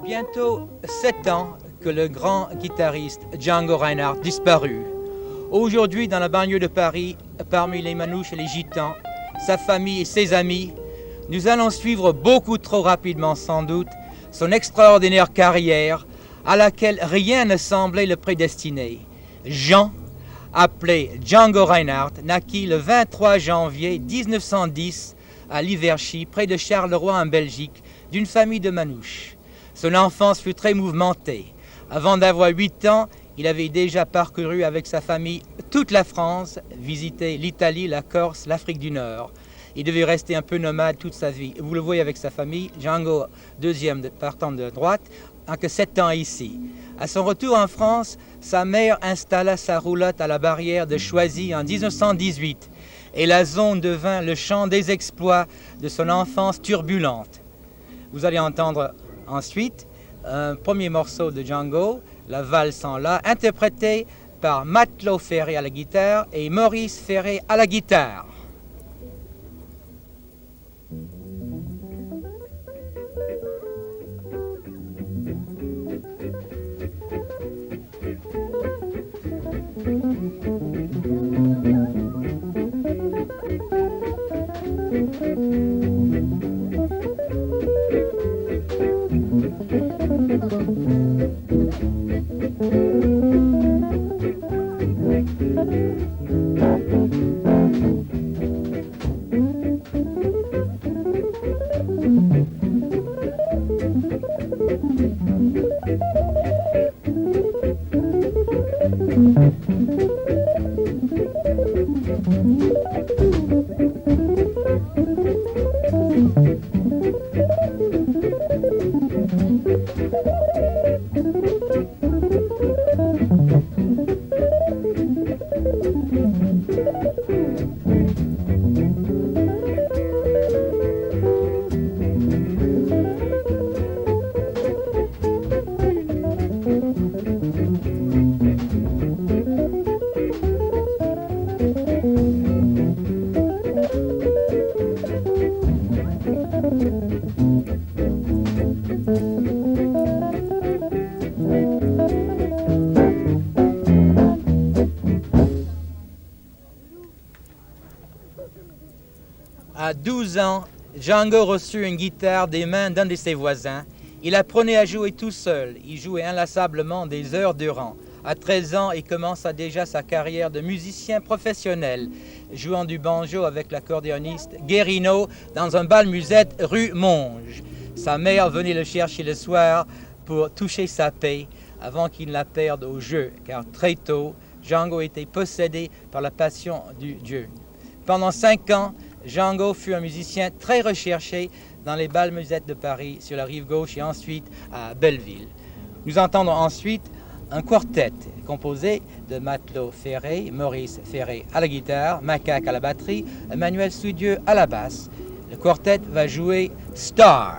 Bientôt 7 ans que le grand guitariste Django Reinhardt disparut. Aujourd'hui, dans la banlieue de Paris, parmi les manouches et les gitans, sa famille et ses amis, nous allons suivre beaucoup trop rapidement sans doute son extraordinaire carrière à laquelle rien ne semblait le prédestiner. Jean, appelé Django Reinhardt, naquit le 23 janvier 1910 à Liverchy, près de Charleroi en Belgique, d'une famille de manouches. Son enfance fut très mouvementée. Avant d'avoir 8 ans, il avait déjà parcouru avec sa famille toute la France, visité l'Italie, la Corse, l'Afrique du Nord. Il devait rester un peu nomade toute sa vie. Vous le voyez avec sa famille, Django, deuxième partant de droite, n'a que 7 ans ici. À son retour en France, sa mère installa sa roulotte à la barrière de Choisy en 1918 et la zone devint le champ des exploits de son enfance turbulente. Vous allez entendre ensuite un premier morceau de Django, La valse en la, interprété par Matelot Ferré à la guitare et Maurice Ferré à la guitare. À 12 ans, Django reçut une guitare des mains d'un de ses voisins. Il apprenait à jouer tout seul. Il jouait inlassablement des heures durant. À 13 ans, il commença déjà sa carrière de musicien professionnel, jouant du banjo avec l'accordéoniste Guérino dans un bal-musette rue Monge. Sa mère venait le chercher le soir pour toucher sa paie avant qu'il ne la perde au jeu, car très tôt, Django était possédé par la passion du Dieu. Pendant 5 ans, Django fut un musicien très recherché dans les bals-musettes de Paris, sur la rive gauche et ensuite à Belleville. Nous entendons ensuite un quartet composé de Matelot Ferré, Maurice Ferré à la guitare, Macaque à la batterie, Emmanuel Soudieux à la basse. Le quartet va jouer Star.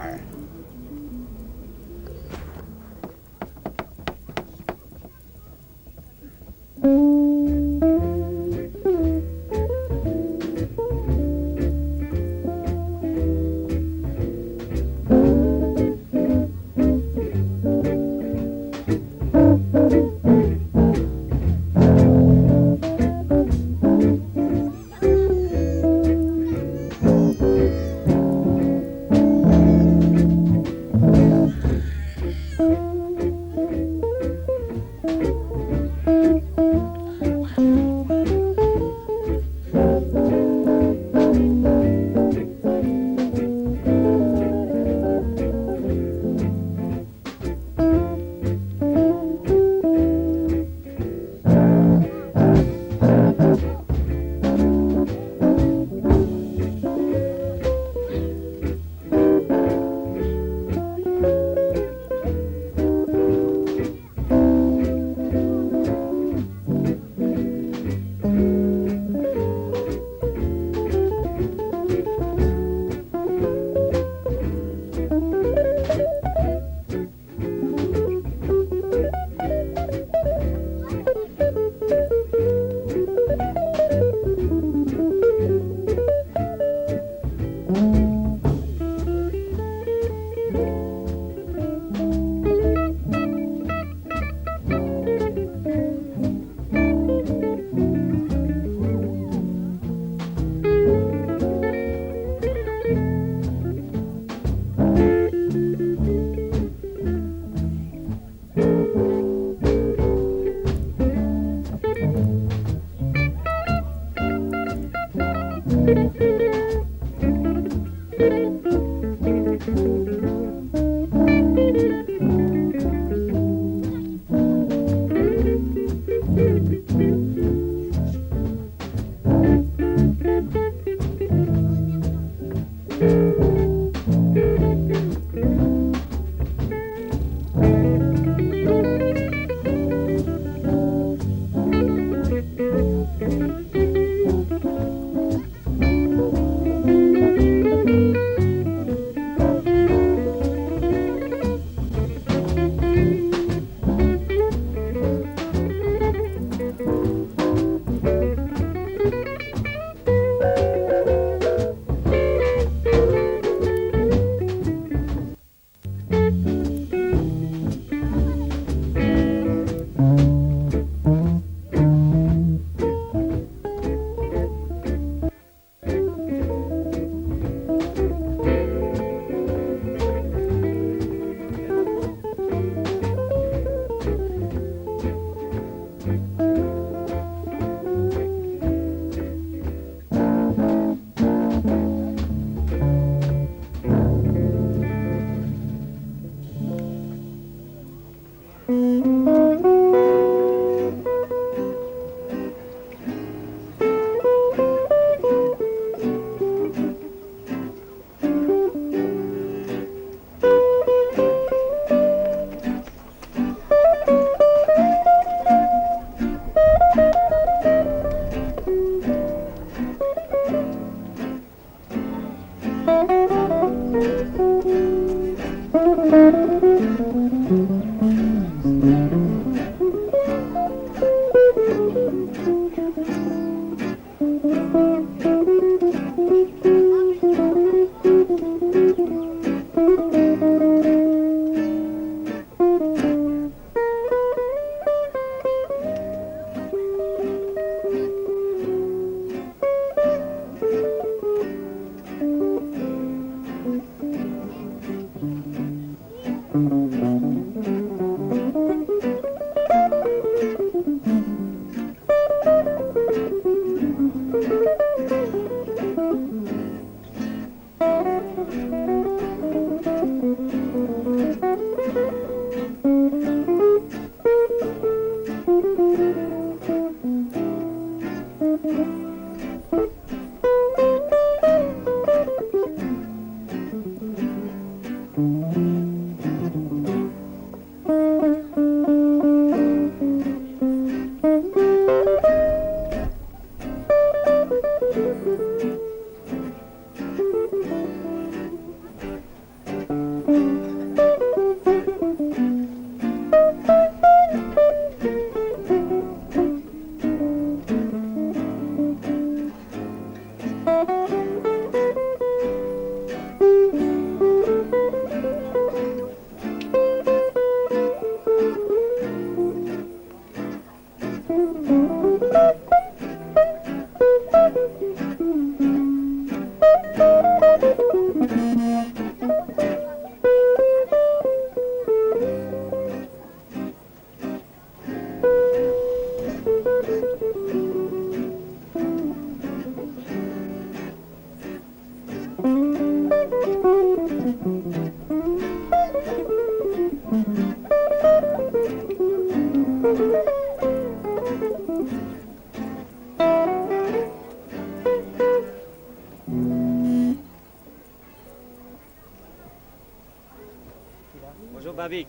Bonjour Babik.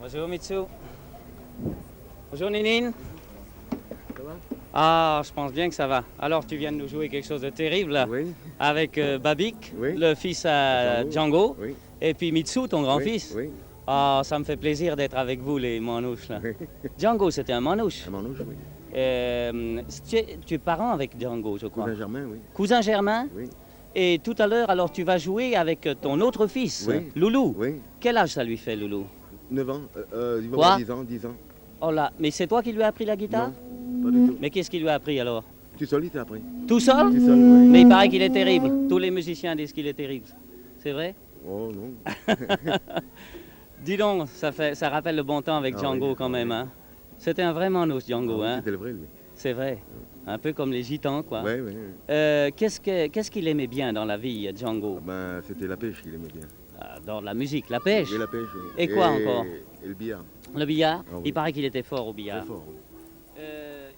Bonjour Mitsu. Bonjour Ninine. Ça va? Ah, je pense bien que ça va. Alors tu viens de nous jouer quelque chose de terrible là, Oui, avec Babik, Oui. le fils à Django, oui, et puis Mitsu, ton grand-fils. oui, Ah, ça me fait plaisir d'être avec vous les manouches là. oui. Django, c'était un manouche. À Manouche, oui. Tu es parent avec Django, je crois. Cousin Germain, oui. Cousin Germain. Oui, Et tout à l'heure, alors tu vas jouer avec ton autre fils, Oui. Loulou. oui. Quel âge ça lui fait, Loulou? 9 ans, il va Quoi? avoir 10 ans, 10 ans. Oh là, mais c'est toi qui lui as appris la guitare? Non, pas du tout. Mais qu'est-ce qu'il lui a appris alors? Tu solide après. Tout seul? Tu seul, oui. Mais il paraît qu'il est terrible. Tous les musiciens disent qu'il est terrible. C'est vrai? Oh non. Dis donc, ça rappelle le bon temps avec Ah Django oui, quand ah même, oui. hein? C'était un vrai manouche, Django, Ah, hein? C'était le vrai, lui. C'est vrai. Un peu comme les gitans, quoi. Oui, oui. Qu'est-ce qu'il aimait bien dans la vie, Django? Ben, c'était la pêche qu'il aimait bien. Dans la musique, la pêche? Et la pêche, oui. Et quoi encore? Et le billard. Le billard? Ah oui. Il paraît qu'il était fort au Très billard. fort. Oui.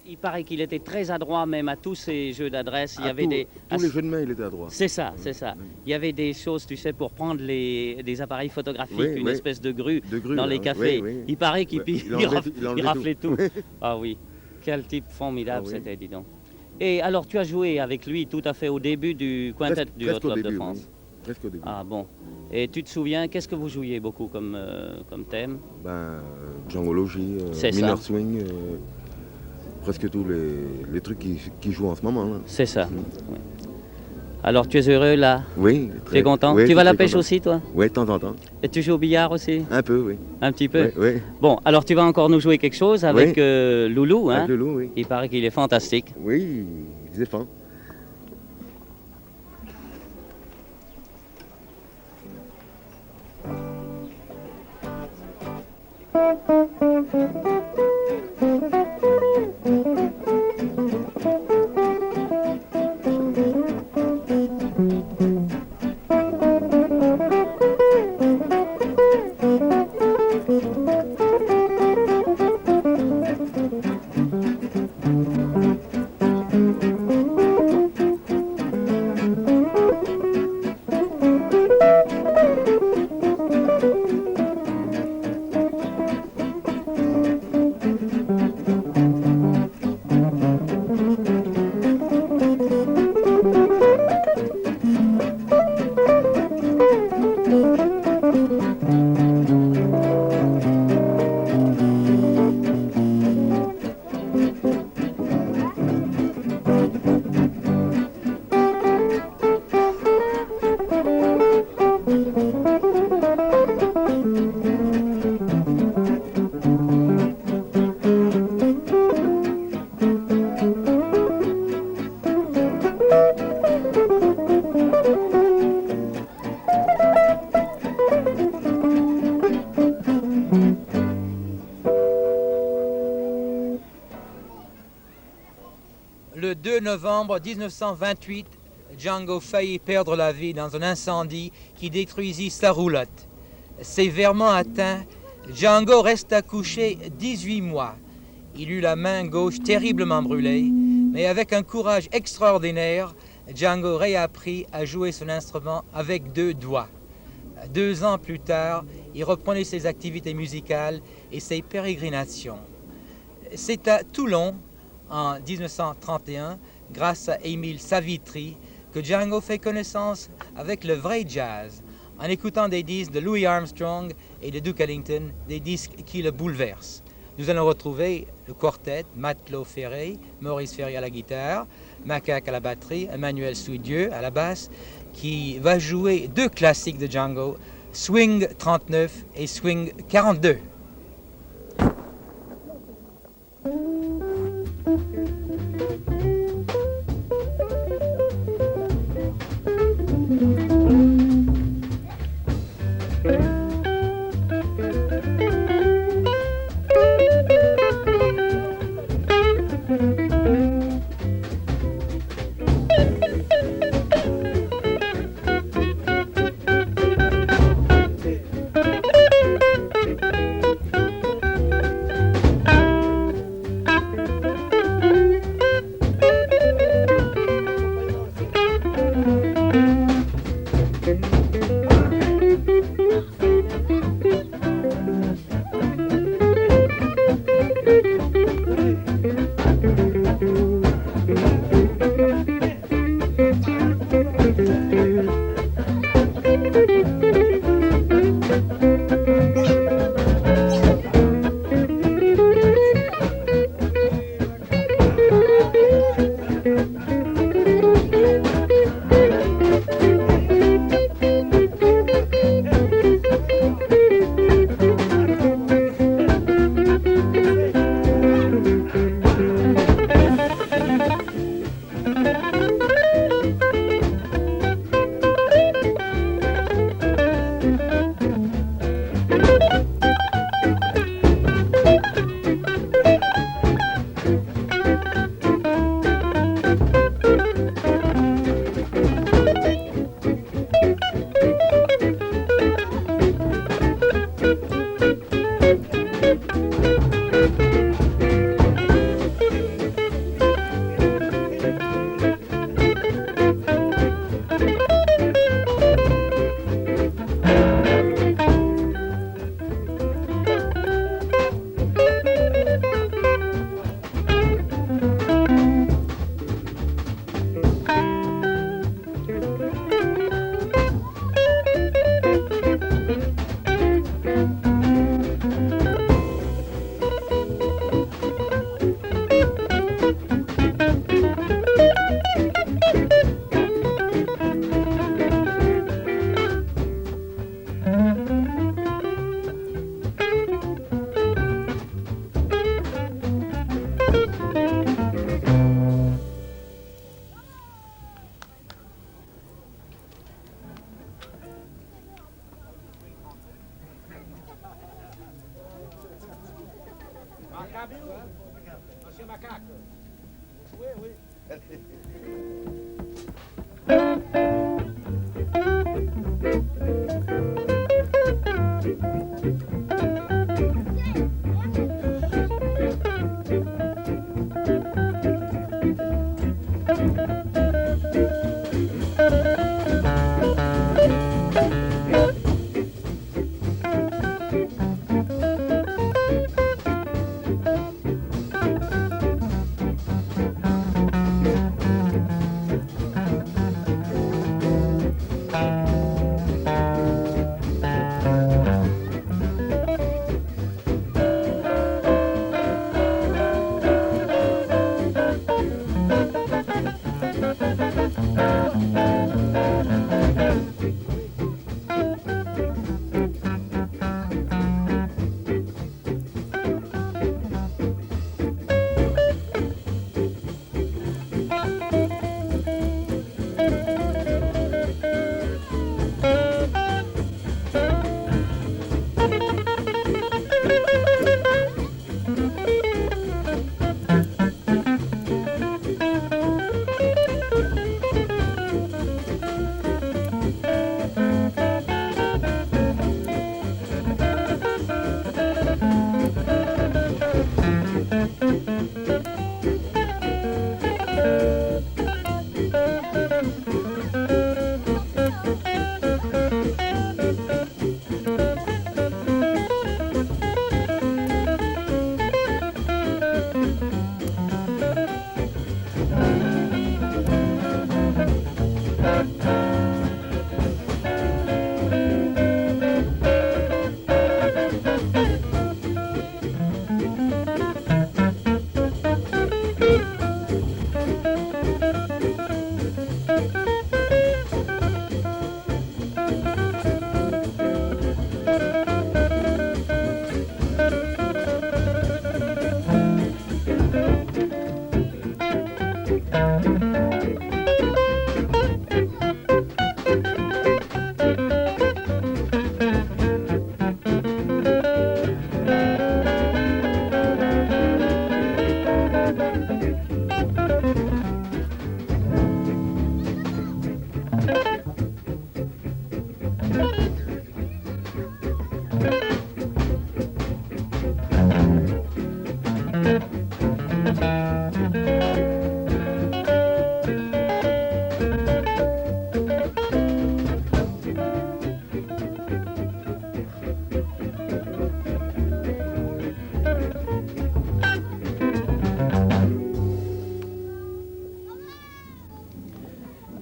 Il paraît qu'il était très adroit même à tous ces jeux d'adresse. Il y À avait tous des... tous les jeux de main, il était à droite. C'est ça, c'est ça. Il y avait des choses, tu sais, pour prendre des appareils photographiques, Oui, une oui. espèce de grue De grue, dans là, les oui, cafés. oui, oui. Il paraît qu'il Ouais, il il enlevait il raflait tout. tout. Ah oui, quel type formidable Ah oui. c'était, dis donc. Et alors, tu as joué avec lui tout à fait au début du quintet du Hot Presque au Club de début, France. oui. Presque au début. Ah bon. Et tu te souviens, qu'est-ce que vous jouiez beaucoup comme thème? Django Logie, C'est ça. Minor Swing, presque tous les trucs qui jouent en ce moment. Là. C'est ça. Oui. Alors, tu es heureux là? Oui, Tu es content? oui, Tu vas à la très pêche content. aussi, toi? Oui, de temps en temps. Et tu joues au billard aussi? Un peu, oui. Un petit peu? Oui, oui. Bon, alors tu vas encore nous jouer quelque chose avec Loulou, hein? Avec le loup, oui. Il paraît qu'il est fantastique. Oui, il défend. Le 2 novembre 1928, Django faillit perdre la vie dans un incendie qui détruisit sa roulotte. Sévèrement atteint, Django resta couché 18 mois. Il eut la main gauche terriblement brûlée, mais avec un courage extraordinaire, Django réapprit à jouer son instrument avec 2 doigts. 2 ans plus tard, il reprenait ses activités musicales et ses pérégrinations. C'est à Toulon, en 1931, grâce à Émile Savitri, que Django fait connaissance avec le vrai jazz, en écoutant des disques de Louis Armstrong et de Duke Ellington, des disques qui le bouleversent. Nous allons retrouver le quartet, Matelot Ferré, Maurice Ferré à la guitare, Macaque à la batterie, Emmanuel Souidieu à la basse, qui va jouer 2 classiques de Django, Swing 39 et Swing 42.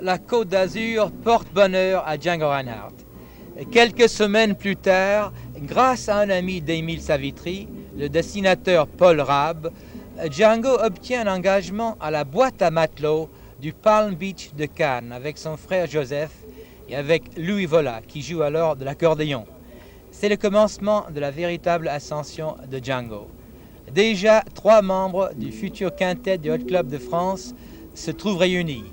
La Côte d'Azur porte bonheur à Django Reinhardt. Quelques semaines plus tard, grâce à un ami d'Émile Savitry, le dessinateur Paul Rabe, Django obtient un engagement à la boîte à matelot du Palm Beach de Cannes avec son frère Joseph et avec Louis Vola qui joue alors de l'accordéon. C'est le commencement de la véritable ascension de Django. Déjà, 3 membres du futur quintet du Hot Club de France se trouvent réunis.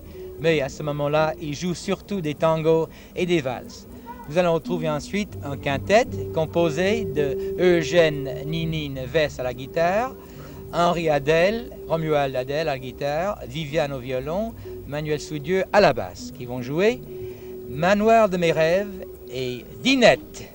Mais à ce moment-là, il joue surtout des tangos et des valses. Nous allons retrouver ensuite un quintet composé de Eugène Ninine Vess à la guitare, Henri Adel, Romuald Adel à la guitare, Viviane au violon, Manuel Soudieu à la basse, qui vont jouer Manoir de mes rêves et Dinette.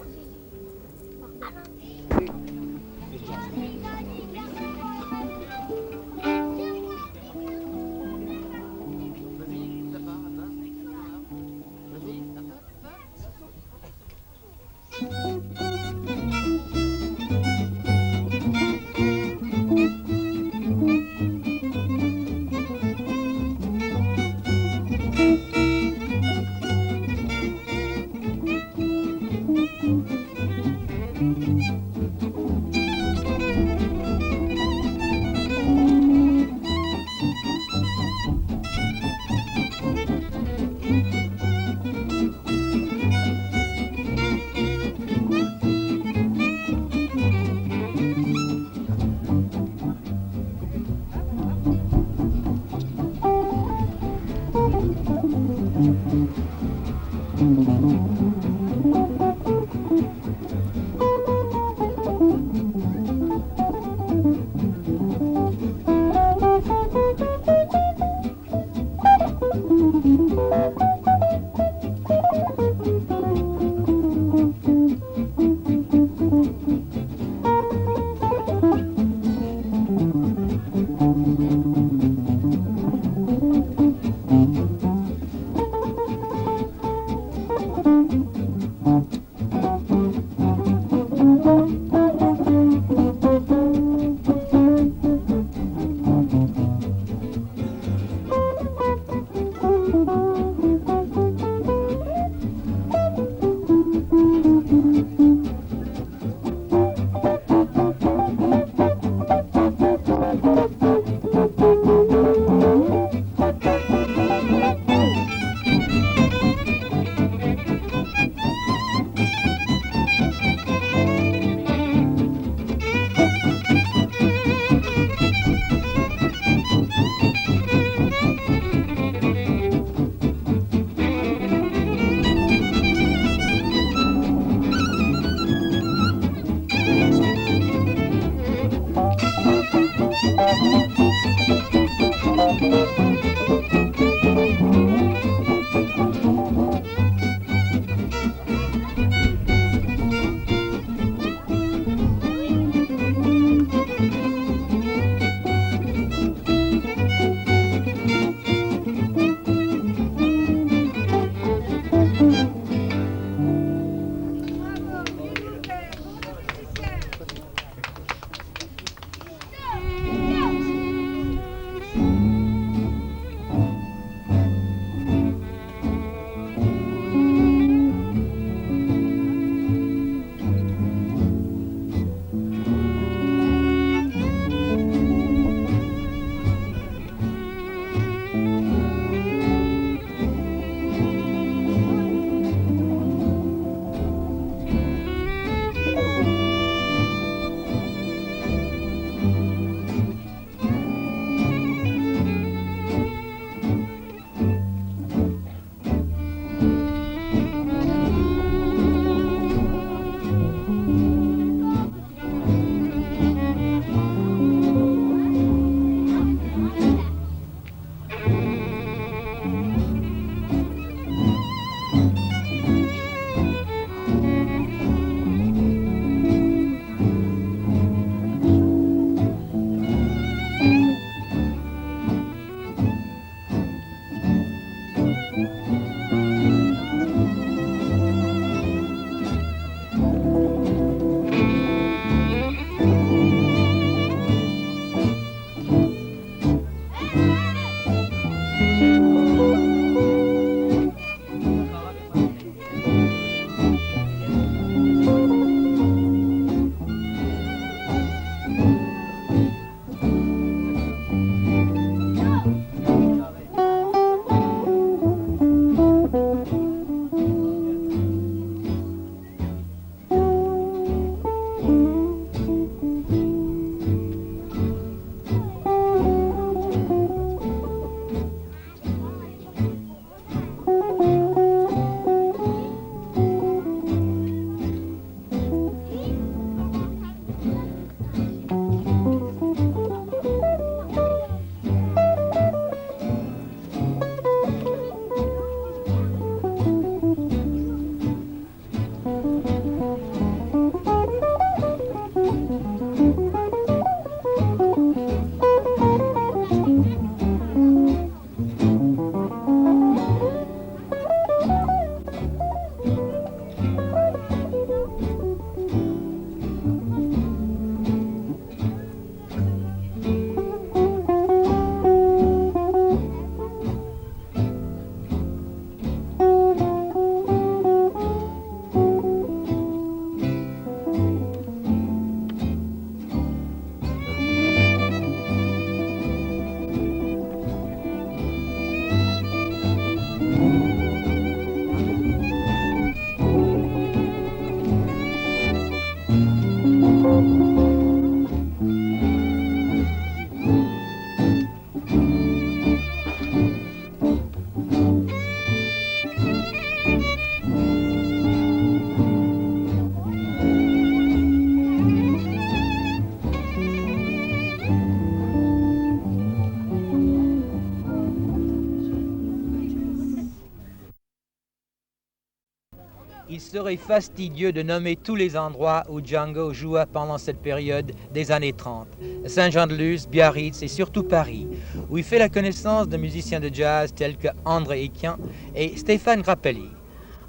Il serait fastidieux de nommer tous les endroits où Django joua pendant cette période des années 30. Saint-Jean-de-Luz, Biarritz et surtout Paris, où il fait la connaissance de musiciens de jazz tels que André Etienne et Stéphane Grappelli.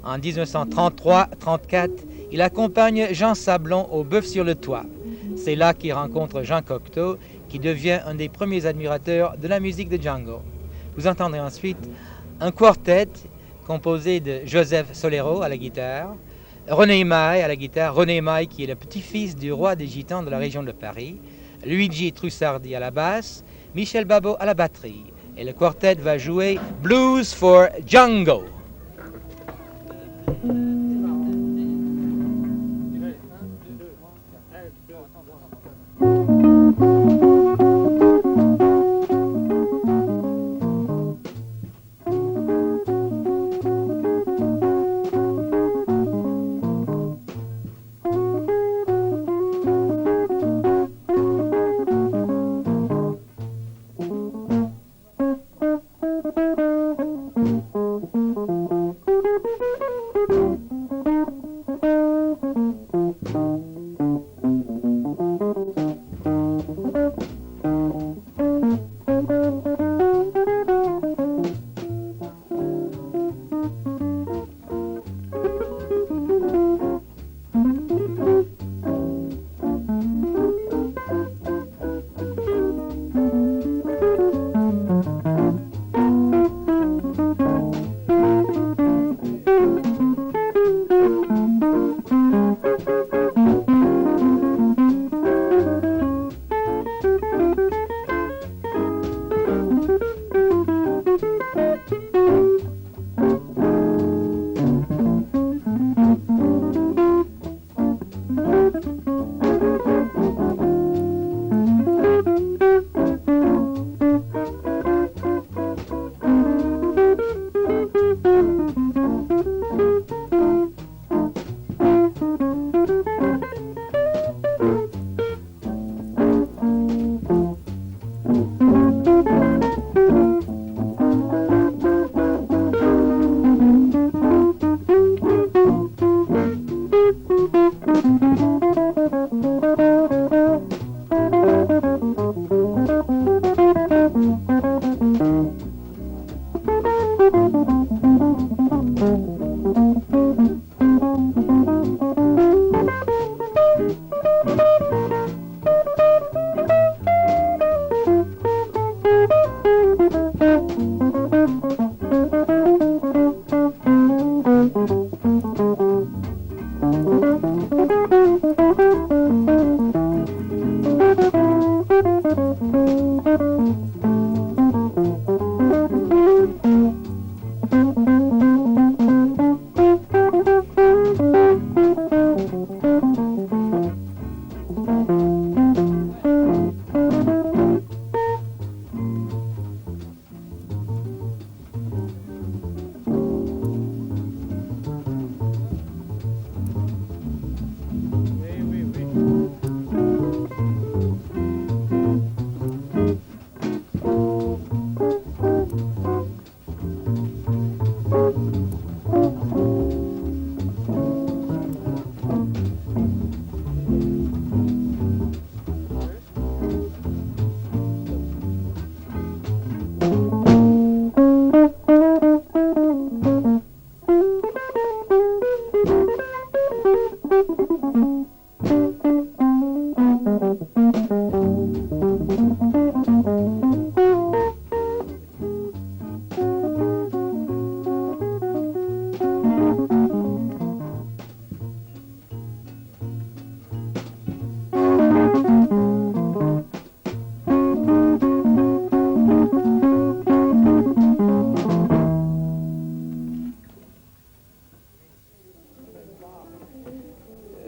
En 1933-34, il accompagne Jean Sablon au Bœuf sur le Toit. C'est là qu'il rencontre Jean Cocteau, qui devient un des premiers admirateurs de la musique de Django. Vous entendrez ensuite un quartet composé de Joseph Solero à la guitare, René Maille à la guitare, René Maille qui est le petit-fils du roi des Gitans de la région de Paris, Luigi Trussardi à la basse, Michel Babot à la batterie. Et le quartet va jouer Blues for Django.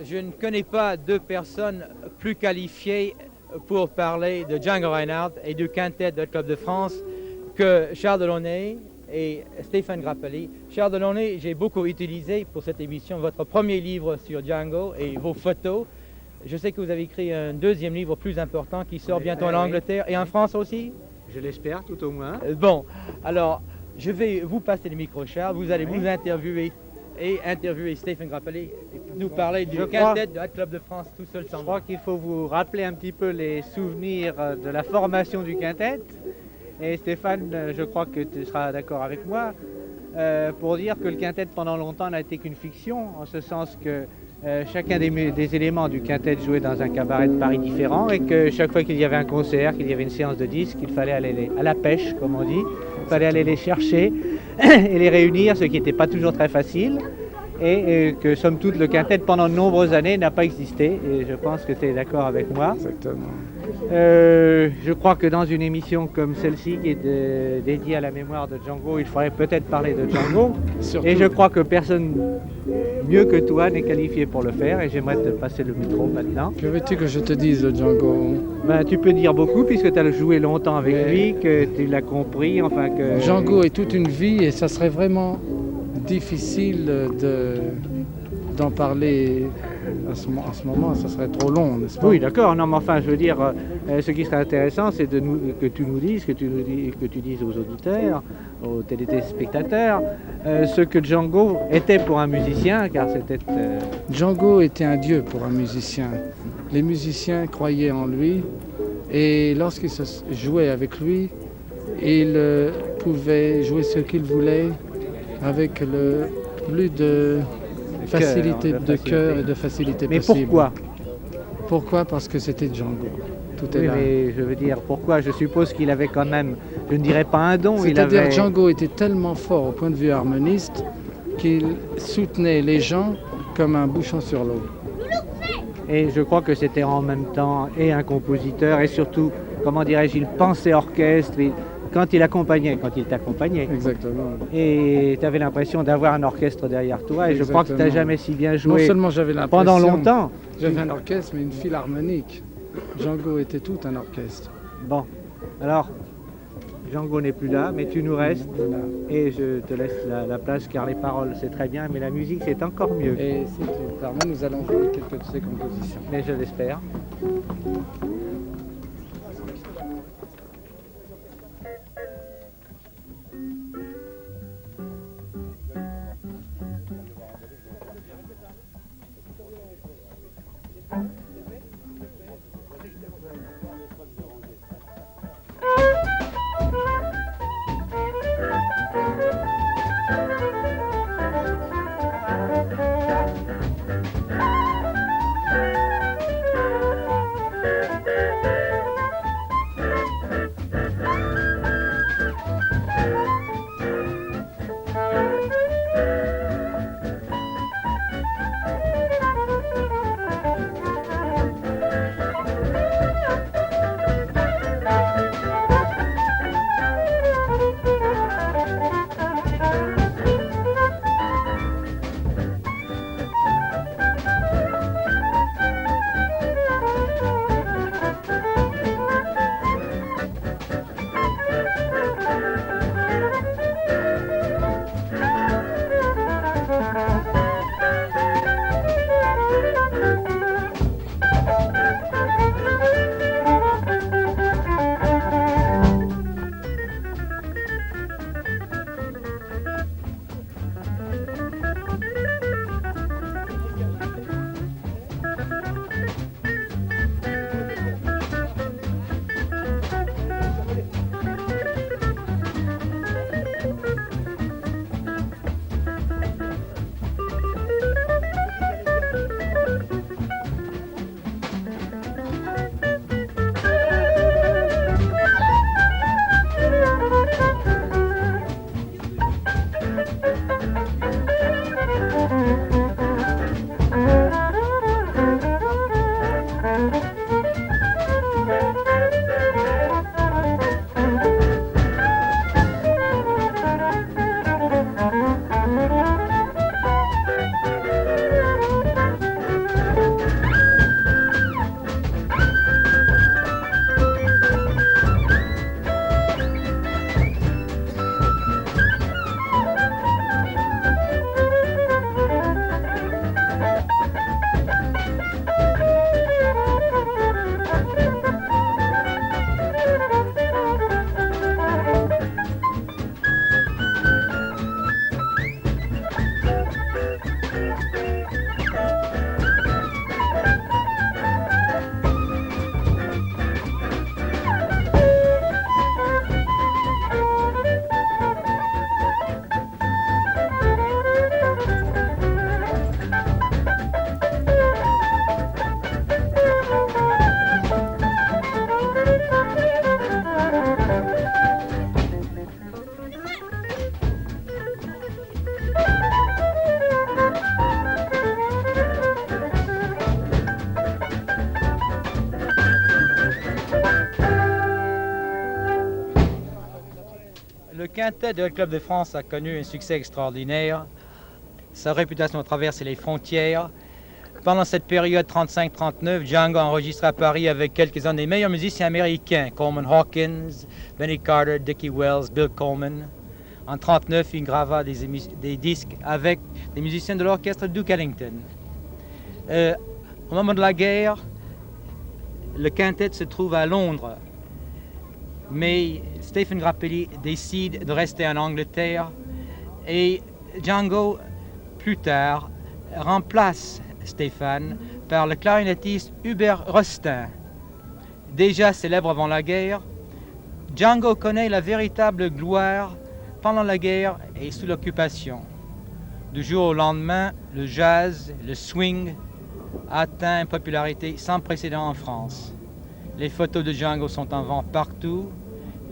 Je ne connais pas deux personnes plus qualifiées pour parler de Django Reinhardt et du quintet de Club de France que Charles Delaunay et Stéphane Grappelli. Charles Delaunay, j'ai beaucoup utilisé pour cette émission votre premier livre sur Django et vos photos. Je sais que vous avez écrit un deuxième livre plus important qui sort bientôt en Angleterre et en France aussi. Je l'espère, tout au moins. Bon, alors je vais vous passer le micro, Charles. Vous allez vous interviewer et interviewer Stéphane Grappelli et nous parler du Je crois- quintet de Hot Club de France tout seul sans Je crois qu'il faut vous rappeler un petit peu les souvenirs de la formation du quintet. Et Stéphane, je crois que tu seras d'accord avec moi, pour dire que le quintet pendant longtemps n'a été qu'une fiction, en ce sens que chacun des éléments du quintet jouait dans un cabaret de Paris différent et que chaque fois qu'il y avait un concert, qu'il y avait une séance de disques, il fallait aller à la pêche, comme on dit, il fallait aller les chercher et les réunir, ce qui n'était pas toujours très facile. Et que somme toute le quintet pendant de nombreuses années n'a pas existé et je pense que tu es d'accord avec moi. Exactement. Je crois que dans une émission comme celle-ci qui est dédiée à la mémoire de Django, il faudrait peut-être parler de Django Surtout, et je crois que personne mieux que toi n'est qualifié pour le faire et j'aimerais te passer le micro maintenant. que veux-tu que je te dise de Django? Ben, tu peux dire beaucoup puisque tu as joué longtemps avec Ouais. lui, que tu l'as compris, enfin que... Django est toute une vie et ça serait vraiment difficile d'en parler en ce moment, ça serait trop long, n'est-ce pas? Oui, d'accord. Non, mais enfin, je veux dire, ce qui serait intéressant, c'est que tu nous dises, que tu dises aux auditeurs, aux téléspectateurs, ce que Django était pour un musicien, car c'était... Django était un dieu pour un musicien. Les musiciens croyaient en lui et lorsqu'ils se jouaient avec lui, il pouvait jouer ce qu'il voulait avec le plus de facilité de cœur et de facilité Mais possible. pourquoi? Pourquoi? Parce que c'était Django. Tout est Oui, là. mais je veux dire, pourquoi? Je suppose qu'il avait quand même, je ne dirais pas un don, il C'est-à-dire avait... Django était tellement fort au point de vue harmoniste qu'il soutenait les gens comme un bouchon sur l'eau. Et je crois que c'était en même temps et un compositeur et surtout, comment dirais-je, il pensait orchestre quand il t'accompagnait. Exactement. Et tu avais l'impression d'avoir un orchestre derrière toi et je crois que tu n'as Exactement. jamais si bien Non joué seulement j'avais l'impression, pendant longtemps. j'avais un orchestre, mais une philharmonique. Django était tout un orchestre. Bon, alors, Django n'est plus là, mais tu nous restes Voilà. et je te laisse la place car les paroles c'est très bien, mais la musique c'est encore mieux. Et si tu me permets, nous allons jouer quelques de ses compositions. Mais je l'espère. Le quintet de Club de France a connu un succès extraordinaire. Sa réputation a traversé les frontières. Pendant cette période 35-39, Django a enregistré à Paris avec quelques-uns des meilleurs musiciens américains, Coleman Hawkins, Benny Carter, Dickie Wells, Bill Coleman. En 1939, il grava des disques avec des musiciens de l'orchestre Duke Ellington. Au moment de la guerre, le quintet se trouve à Londres. Mais Stéphane Grappelli décide de rester en Angleterre et Django, plus tard, remplace Stéphane par le clarinettiste Hubert Rostin. Déjà célèbre avant la guerre, Django connaît la véritable gloire pendant la guerre et sous l'occupation. Du jour au lendemain, le jazz, le swing a atteint une popularité sans précédent en France. Les photos de Django sont en vente partout.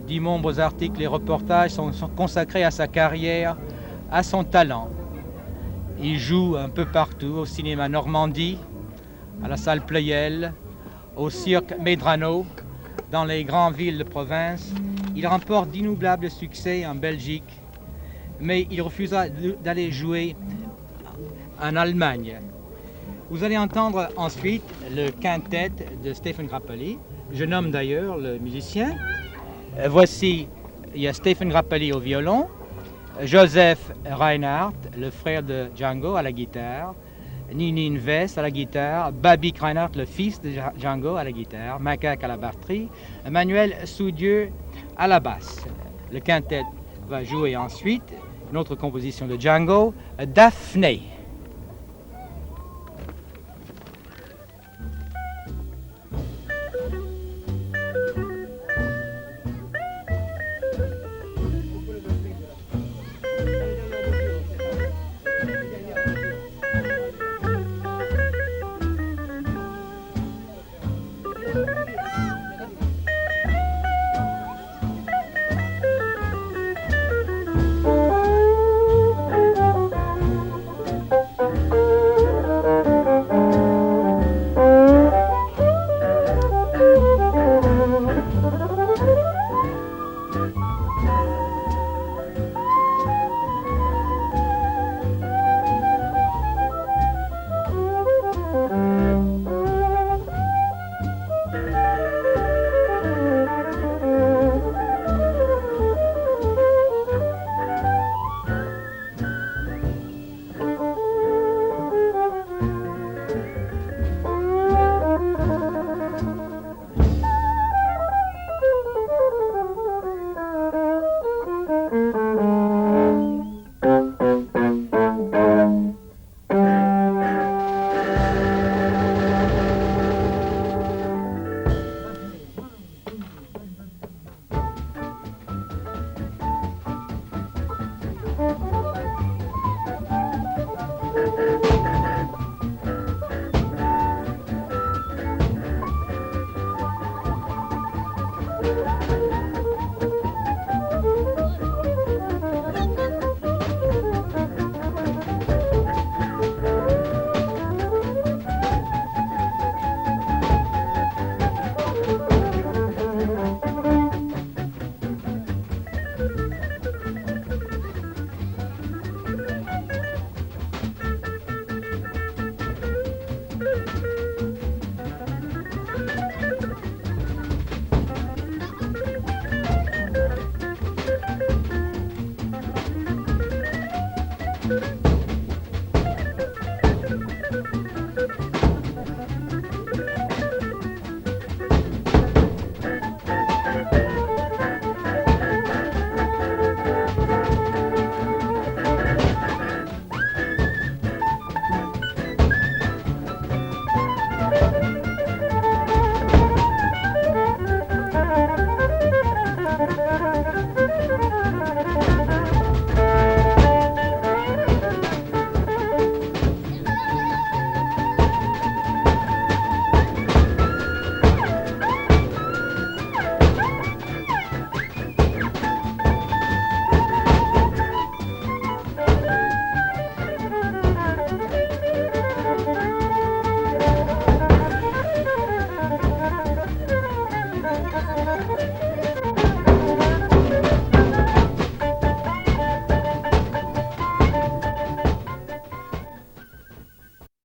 D'immondes articles et reportages sont consacrés à sa carrière, à son talent. Il joue un peu partout, au cinéma Normandie, à la salle Pleyel, au cirque Medrano, dans les grandes villes de province. Il remporte d'inoubliables succès en Belgique, mais il refusa d'aller jouer en Allemagne. Vous allez entendre ensuite le quintet de Stéphane Grappelli. Je nomme d'ailleurs le musicien. Voici, il y a Stéphane Grappelli au violon, Joseph Reinhardt, le frère de Django, à la guitare, Ninin West à la guitare, Babik Reinhardt, le fils de Django, à la guitare, Macaque à la batterie, Emmanuel Soudieu à la basse. Le quintet va jouer ensuite une autre composition de Django, Daphné.